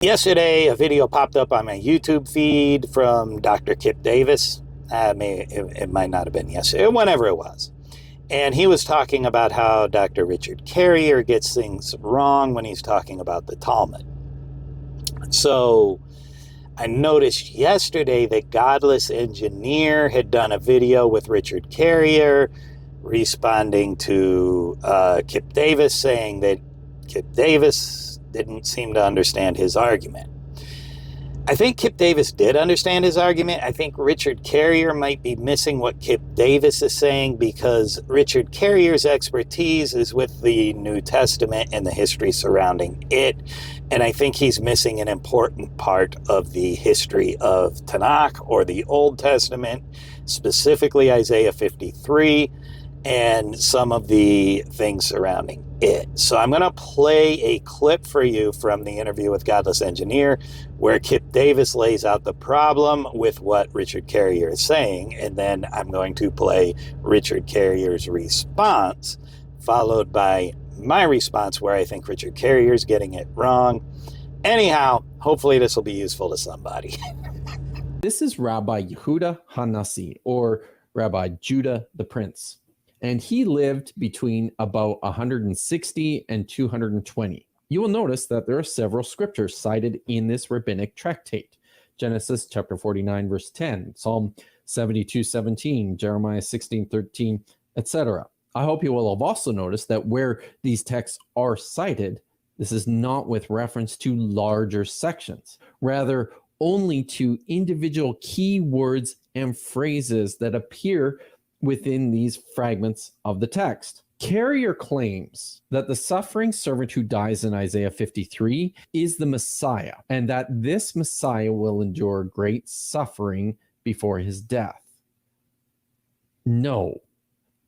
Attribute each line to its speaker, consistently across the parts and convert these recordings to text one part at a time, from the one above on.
Speaker 1: Yesterday, a video popped up on my YouTube feed from Dr. Kipp Davis. It might not have been yesterday, whenever it was. And he was talking about how Dr. Richard Carrier gets things wrong when he's talking about the Talmud. So I noticed yesterday that Godless Engineer had done a video with Richard Carrier responding to Kipp Davis, saying that Kipp Davis didn't seem to understand his argument. I think Kipp Davis did understand his argument. I think Richard Carrier might be missing what Kipp Davis is saying, because Richard Carrier's expertise is with the New Testament and the history surrounding it. And I think he's missing an important part of the history of Tanakh, or the Old Testament, specifically Isaiah 53, and some of the things surrounding it. So I'm going to play a clip for you from the interview with Godless Engineer, where Kipp Davis lays out the problem with what Richard Carrier is saying, and then I'm going to play Richard Carrier's response, followed by my response, where I think Richard Carrier is getting it wrong. Anyhow, hopefully this will be useful to somebody.
Speaker 2: This is Rabbi Yehuda Hanassi, or Rabbi Judah the Prince. And he lived between about 160 and 220. You will notice that there are several scriptures cited in this rabbinic tractate. Genesis chapter 49, verse 10, Psalm 72, 17, Jeremiah 16, 13, etc. I hope you will have also noticed that where these texts are cited, this is not with reference to larger sections, rather only to individual key words and phrases that appear within these fragments of the text. Carrier claims that the suffering servant who dies in Isaiah 53 is the Messiah, and that this Messiah will endure great suffering before his death. No.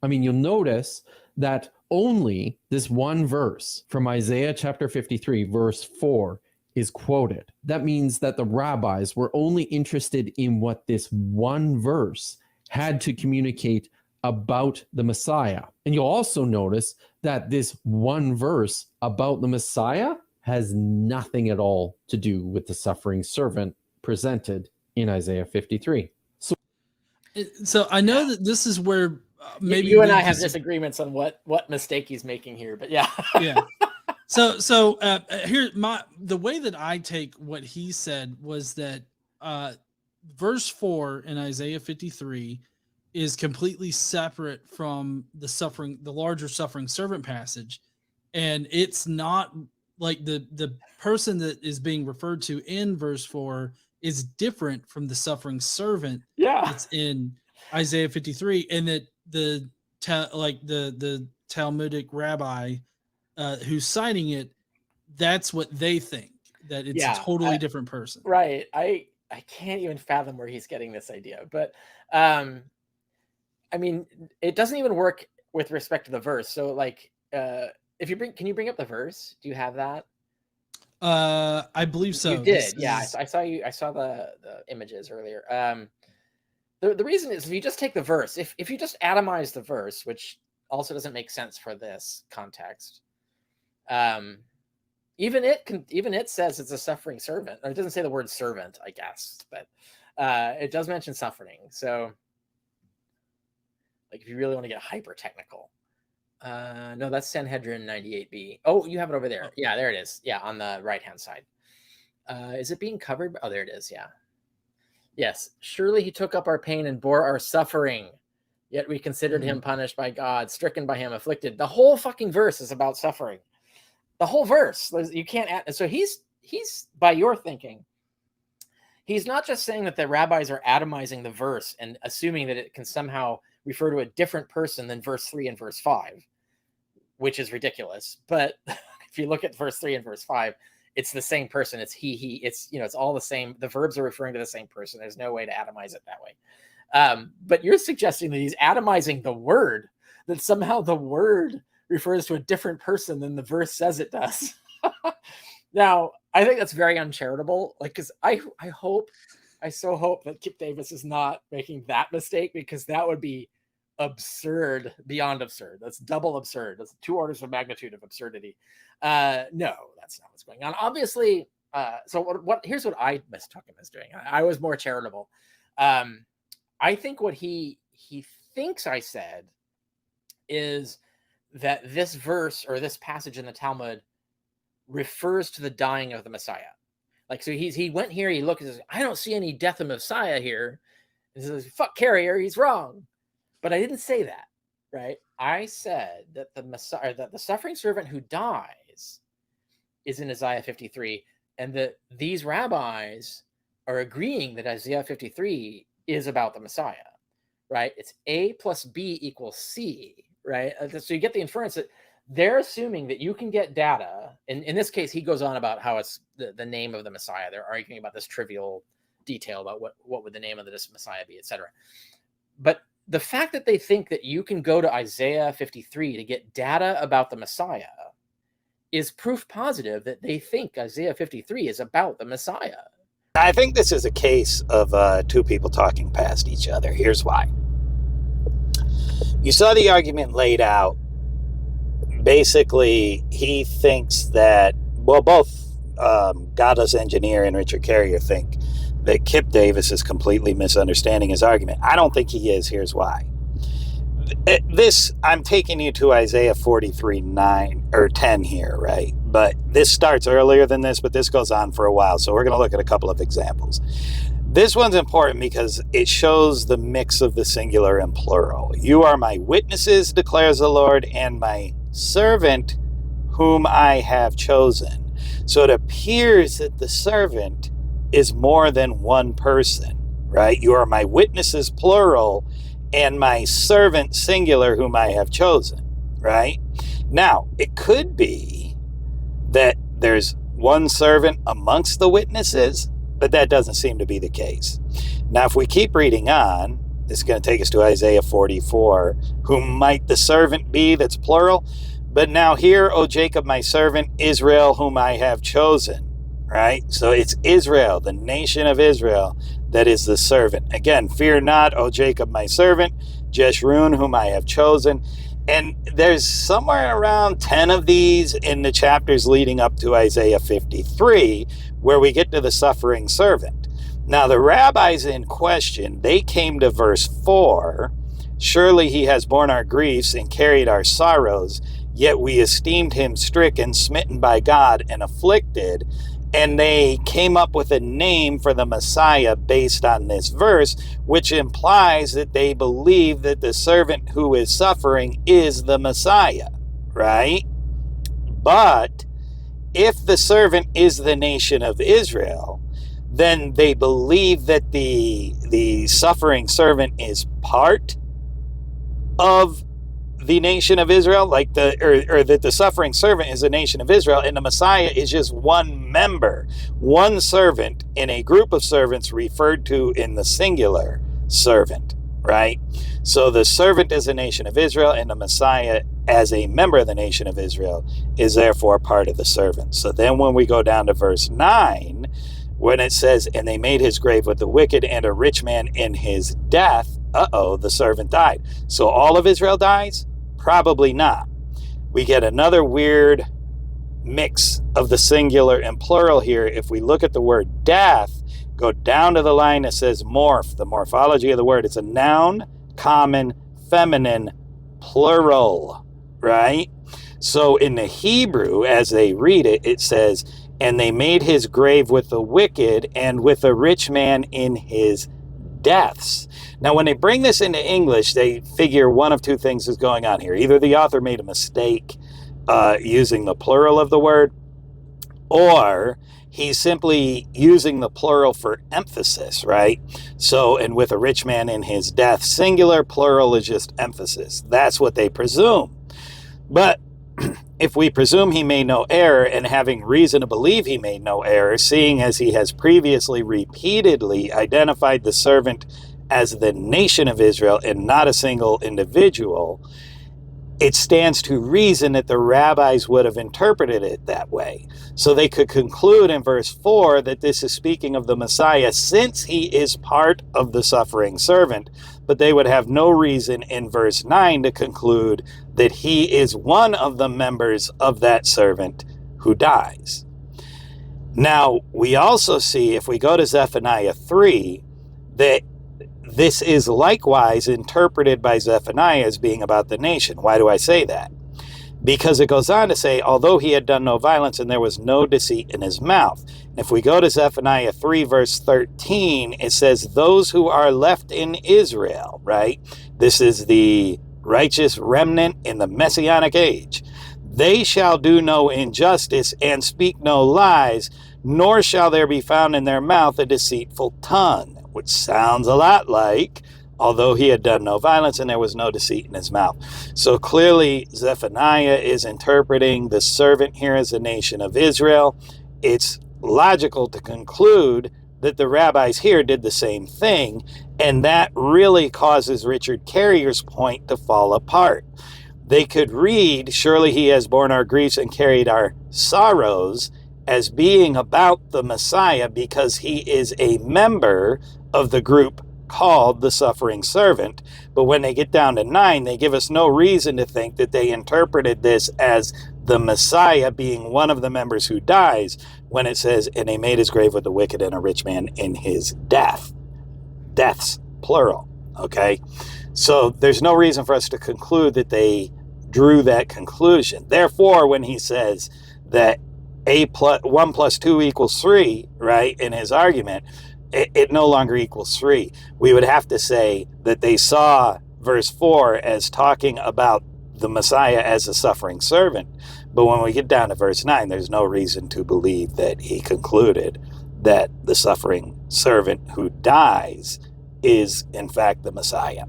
Speaker 2: I mean, you'll notice that only this one verse from Isaiah chapter 53, verse 4, is quoted. That means that the rabbis were only interested in what this one verse had to communicate about the Messiah. And you'll also notice that this one verse about the Messiah has nothing at all to do with the suffering servant presented in Isaiah 53.
Speaker 3: So I know that this is where maybe
Speaker 4: you and I have disagreements on what mistake he's making here, but yeah.
Speaker 3: Yeah. So here, the way that I take what he said was that verse 4 in Isaiah 53 is completely separate from the larger suffering servant passage, and it's not like the person that is being referred to in verse 4 is different from the suffering servant that's in Isaiah 53, and that the Talmudic rabbi who's citing it, that's what they think, that it's a totally different person.
Speaker 4: Right. I can't even fathom where he's getting this idea, but I mean, it doesn't even work with respect to the verse. So like, can you bring up the verse? Do you have that?
Speaker 3: I believe so.
Speaker 4: You did. I saw the images earlier. The reason is, if you just take the verse, if you just atomize the verse, which also doesn't make sense for this context. Even it says it's a suffering servant. Or it doesn't say the word servant, I guess, but it does mention suffering. So, like, if you really want to get hyper technical, no, that's Sanhedrin 98b. Oh, you have it over there. Yeah, there it is. Yeah, on the right hand side. Is it being covered? Oh, there it is. Yeah. Yes. Surely he took up our pain and bore our suffering. Yet we considered him punished by God, stricken by him, afflicted. The whole fucking verse is about suffering. The whole verse. You can't add. So he's by your thinking, he's not just saying that the rabbis are atomizing the verse and assuming that it can somehow refer to a different person than verse 3 and verse 5, which is ridiculous. But if you look at verse 3 and verse 5, it's the same person. It's he, it's all the same. The verbs are referring to the same person. There's no way to atomize it that way. But you're suggesting that he's atomizing the word, that somehow the word refers to a different person than the verse says it does. Now, I think that's very uncharitable. Like, because I so hope that Kipp Davis is not making that mistake, because that would be absurd beyond absurd. That's double absurd. That's 2 orders of magnitude of absurdity. No, that's not what's going on. Obviously, So what? Here's what I mistook him as doing. I was more charitable. I think what he thinks I said is that this verse or this passage in the Talmud refers to the dying of the Messiah. Like, so he went here, he looked and says, I don't see any death of Messiah here. He says, fuck Carrier, he's wrong. But I didn't say that, right? I said that the Messiah, that the suffering servant who dies is in Isaiah 53, and that these rabbis are agreeing that Isaiah 53 is about the Messiah, right? It's A plus B equals C, right? So you get the inference that they're assuming that you can get data. And in this case, he goes on about how it's the name of the Messiah. They're arguing about this trivial detail about what would the name of this Messiah be, etc. But the fact that they think that you can go to Isaiah 53 to get data about the Messiah is proof positive that they think Isaiah 53 is about the Messiah.
Speaker 1: I think this is a case of two people talking past each other. Here's why. You saw the argument laid out. Basically, he thinks that, well, both Godless Engineer and Richard Carrier think that Kipp Davis is completely misunderstanding his argument. I don't think he is. Here's why. I'm taking you to Isaiah 43, 9 or 10 here, right? But this starts earlier than this, but this goes on for a while. So we're going to look at a couple of examples. This one's important because it shows the mix of the singular and plural. You are my witnesses, declares the Lord, and my servant whom I have chosen. So it appears that the servant is more than one person, right? You are my witnesses, plural, and my servant, singular, whom I have chosen, right? Now, it could be that there's one servant amongst the witnesses, but that doesn't seem to be the case. Now, if we keep reading on, this is going to take us to Isaiah 44. Whom might the servant be? That's plural. But now hear, O Jacob, my servant, Israel, whom I have chosen, right? So it's Israel, the nation of Israel, that is the servant. Again, fear not, O Jacob, my servant, Jeshurun, whom I have chosen. And there's somewhere around 10 of these in the chapters leading up to Isaiah 53, where we get to the suffering servant. Now, the rabbis in question, they came to verse 4. Surely he has borne our griefs and carried our sorrows, yet we esteemed him stricken, smitten by God, and afflicted. And they came up with a name for the Messiah based on this verse, which implies that they believe that the servant who is suffering is the Messiah, right? But if the servant is the nation of Israel, then they believe that the suffering servant is part of the nation of Israel, like or that the suffering servant is the nation of Israel, and the Messiah is just one member, one servant in a group of servants referred to in the singular servant, right? So the servant is the nation of Israel, and the Messiah, as a member of the nation of Israel, is therefore part of the servant. So then when we go down to verse 9, when it says, and they made his grave with the wicked and a rich man in his death, the servant died. So all of Israel dies? Probably not. We get another weird mix of the singular and plural here. If we look at the word death, go down to the line that says morph, the morphology of the word. It's a noun, common, feminine, plural, right? So in the Hebrew, as they read it, it says, and they made his grave with the wicked and with a rich man in his deaths. Now, when they bring this into English, they figure one of two things is going on here. Either the author made a mistake using the plural of the word, or he's simply using the plural for emphasis, right? So, and with a rich man in his death, singular, plural is just emphasis. That's what they presume. But if we presume he made no error, and having reason to believe he made no error, seeing as he has previously repeatedly identified the servant as the nation of Israel and not a single individual, it stands to reason that the rabbis would have interpreted it that way. So they could conclude in verse 4 that this is speaking of the Messiah since he is part of the suffering servant, but they would have no reason in verse 9 to conclude that he is one of the members of that servant who dies. Now, we also see, if we go to Zephaniah 3, that this is likewise interpreted by Zephaniah as being about the nation. Why do I say that? Because it goes on to say, although he had done no violence and there was no deceit in his mouth. If we go to Zephaniah 3, verse 13, it says, those who are left in Israel, right? This is the righteous remnant in the Messianic age. They shall do no injustice and speak no lies, nor shall there be found in their mouth a deceitful tongue, which sounds a lot like, although he had done no violence and there was no deceit in his mouth. So clearly, Zephaniah is interpreting the servant here as the nation of Israel. It's logical to conclude that the rabbis here did the same thing, and that really causes Richard Carrier's point to fall apart. They could read, surely he has borne our griefs and carried our sorrows, as being about the Messiah because he is a member of the group called the suffering servant. But when they get down to 9, they give us no reason to think that they interpreted this as the Messiah being one of the members who dies, when it says, and they made his grave with the wicked and a rich man in his death. Deaths, plural, okay? So there's no reason for us to conclude that they drew that conclusion. Therefore, when he says that 1 plus 2 equals 3, right, in his argument, it no longer equals 3. We would have to say that they saw verse 4 as talking about the Messiah as a suffering servant. But when we get down to verse 9, there's no reason to believe that he concluded that the suffering servant who dies is, in fact, the Messiah.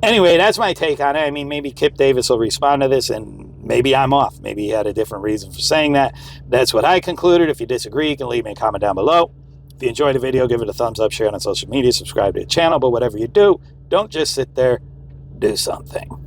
Speaker 1: Anyway, that's my take on it. I mean, maybe Kipp Davis will respond to this, and maybe I'm off. Maybe he had a different reason for saying that. That's what I concluded. If you disagree, you can leave me a comment down below. If you enjoyed the video, give it a thumbs up, share it on social media, subscribe to the channel. But whatever you do, don't just sit there, do something.